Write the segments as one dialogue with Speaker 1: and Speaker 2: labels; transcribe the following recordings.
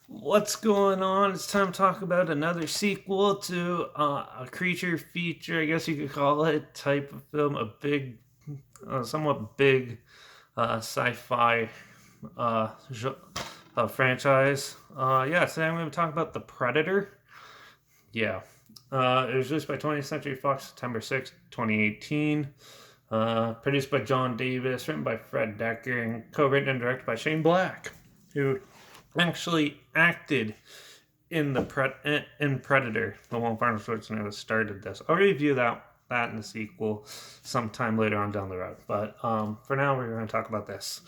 Speaker 1: What's going on? It's time to talk about another sequel to a creature feature, I guess you could call it, type of film, a big, somewhat big sci-fi uh, jo- franchise. Yeah, today I'm going to talk about The Predator. Yeah. It was released by 20th Century Fox September 6th, 2018. Produced by John Davis, written by Fred Decker, and co-written and directed by Shane Black, who actually acted in Predator, the one Arnold Schwarzenegger that started this. I'll review that in the sequel sometime later on down the road. But for now, we're going to talk about this.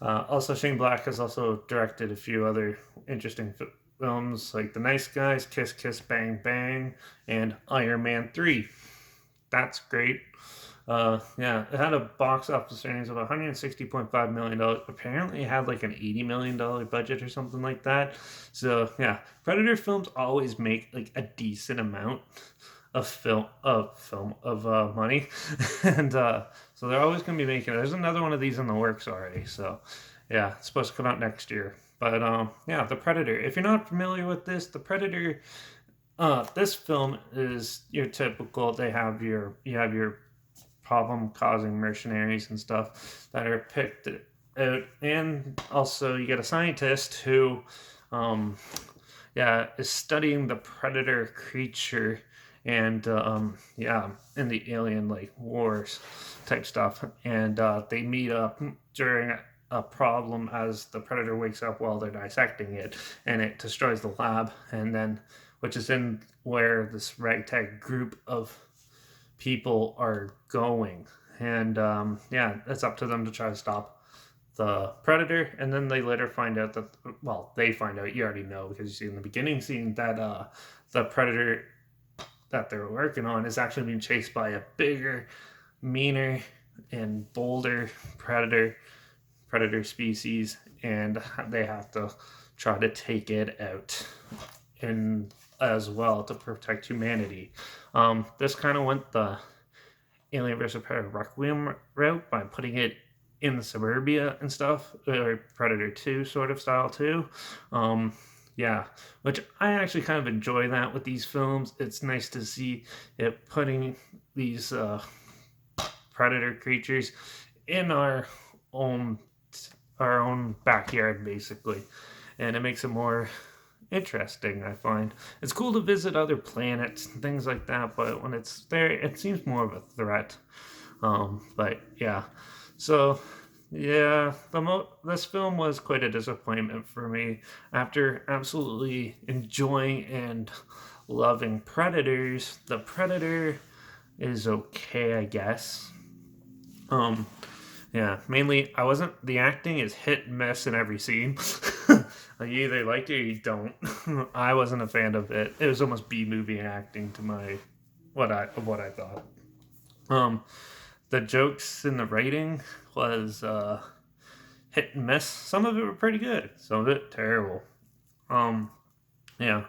Speaker 1: Also, Shane Black has also directed a few other interesting films like The Nice Guys, Kiss Kiss Bang Bang, and Iron Man 3. That's great. Yeah, it had a box office earnings of $160.5 million. Apparently, it had like an $80 million budget or something like that. So yeah, Predator films always make like a decent amount of money, and so they're always going to be making. There's another one of these in the works already. So yeah, it's supposed to come out next year. But yeah, The Predator. If you're not familiar with this, The Predator. This film is your typical. You have your problem causing mercenaries and stuff that are picked out, and also you get a scientist who um yeah is studying the predator creature, and yeah, in the alien like wars type stuff, and they meet up during a problem as the predator wakes up while they're dissecting it, and it destroys the lab, and then which is in where this ragtag group of people are going. And yeah, it's up to them to try to stop the predator. And then they later find out that, well, they find out, you already know because you see in the beginning scene that the predator that they're working on is actually being chased by a bigger, meaner, and bolder predator species, and they have to try to take it out and as well to protect humanity. This kind of went the Alien vs. Predator Requiem route by putting it in the suburbia and stuff, or Predator 2 sort of style too. Um, yeah, which I actually kind of enjoy that with these films. It's nice to see it putting these predator creatures in own our own backyard basically, and it makes it more interesting. I find it's cool to visit other planets and things like that, but when it's there it seems more of a threat. But yeah, so yeah, this film was quite a disappointment for me after absolutely enjoying and loving Predators. The Predator is okay, I guess. um yeah, mainly I wasn't. The acting is hit and miss in every scene. Like you either like it or you don't. I wasn't a fan of it. It was almost B movie acting to my what I thought. Um, the jokes in the writing was hit and miss. Some of it were pretty good. Some of it terrible. Um, yeah,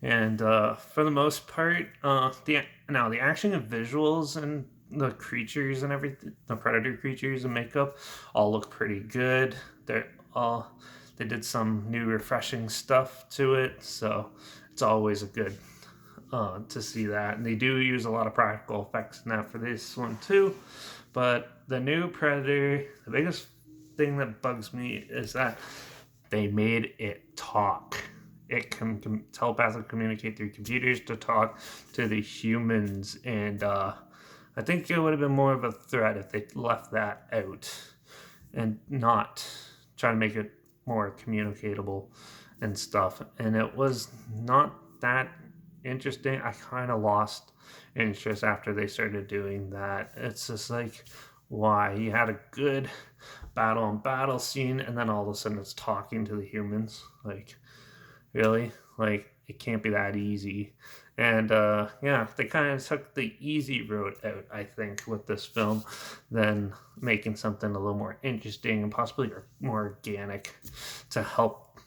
Speaker 1: and for the most part, the action and visuals and the creatures and everything, the predator creatures and makeup, all look pretty good. They did some new refreshing stuff to it, so it's always a good to see that. And they do use a lot of practical effects in that for this one too. But the new Predator, the biggest thing that bugs me is that they made it talk. It can telepathically communicate through computers to talk to the humans, and I think it would have been more of a threat if they left that out and not try to make it more communicatable and stuff. And it was not that interesting. I kind of lost interest after they started doing that. It's just like, why? You had a good battle scene, and then all of a sudden it's talking to the humans. Like, really? Like, it can't be that easy. And yeah, they kind of took the easy road out, I think, with this film, than making something a little more interesting and possibly more organic to help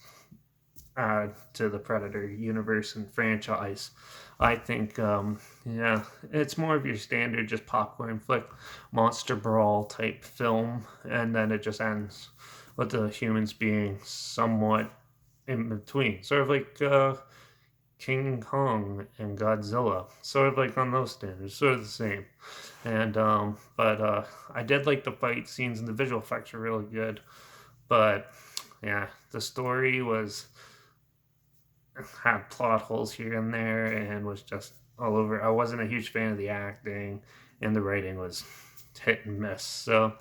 Speaker 1: add to the Predator universe and franchise. I think, yeah, it's more of your standard, just popcorn flick, monster brawl type film, and then it just ends with the humans being somewhat in between, sort of like King Kong and Godzilla, sort of like on those standards, sort of the same. And but I did like the fight scenes and the visual effects were really good. But yeah, the story was had plot holes here and there and was just all over. I wasn't a huge fan of the acting, and the writing was hit and miss. So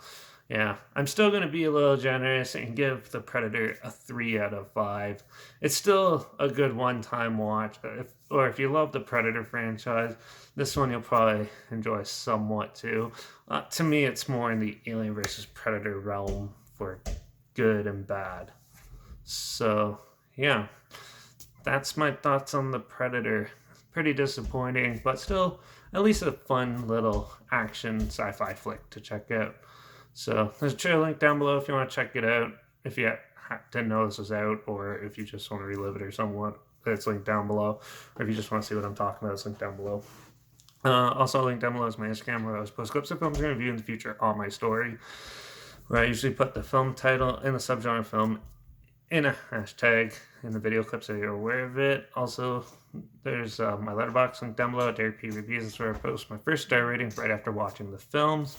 Speaker 1: yeah, I'm still going to be a little generous and give The Predator a 3 out of 5. It's still a good one-time watch. Or if you love the Predator franchise, this one you'll probably enjoy somewhat too. To me, it's more in the Alien versus Predator realm for good and bad. So yeah, that's my thoughts on The Predator. Pretty disappointing, but still at least a fun little action sci-fi flick to check out. So there's a trailer link down below if you want to check it out. If you didn't know this was out, or if you just want to relive it or somewhat, it's linked down below. Or if you just want to see what I'm talking about, it's linked down below. Also, linked down below is my Instagram where I post clips of films I'm going to review in the future on my story, where I usually put the film title and the subgenre film in a hashtag in the video clip so you're aware of it. Also, there's my Letterbox link down below at Derek P Reviews. That's where I post my first star rating right after watching the films.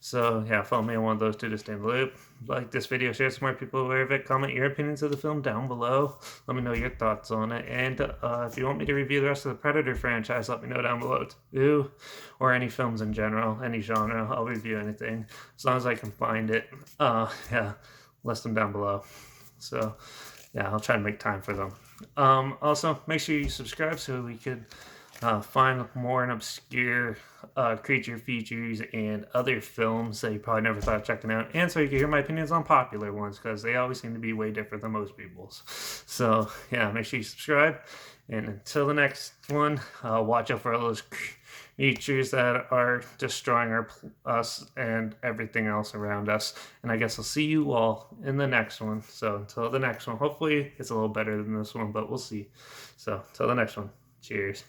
Speaker 1: So yeah, follow me on one of those two to stay in the loop. Like this video, share some more people aware of it. Comment your opinions of the film down below. Let me know your thoughts on it. And if you want me to review the rest of the Predator franchise, let me know down below too. Or any films in general, any genre. I'll review anything as long as I can find it. Yeah, list them down below. So yeah, I'll try to make time for them. Also, make sure you subscribe so we could find more and obscure creature features and other films that you probably never thought of checking out, and so you can hear my opinions on popular ones because they always seem to be way different than most people's. So yeah, make sure you subscribe, and until the next one, watch out for all those creatures that are destroying us and everything else around us. And I guess I'll see you all in the next one. So until the next one, hopefully it's a little better than this one, but we'll see. So until the next one, cheers.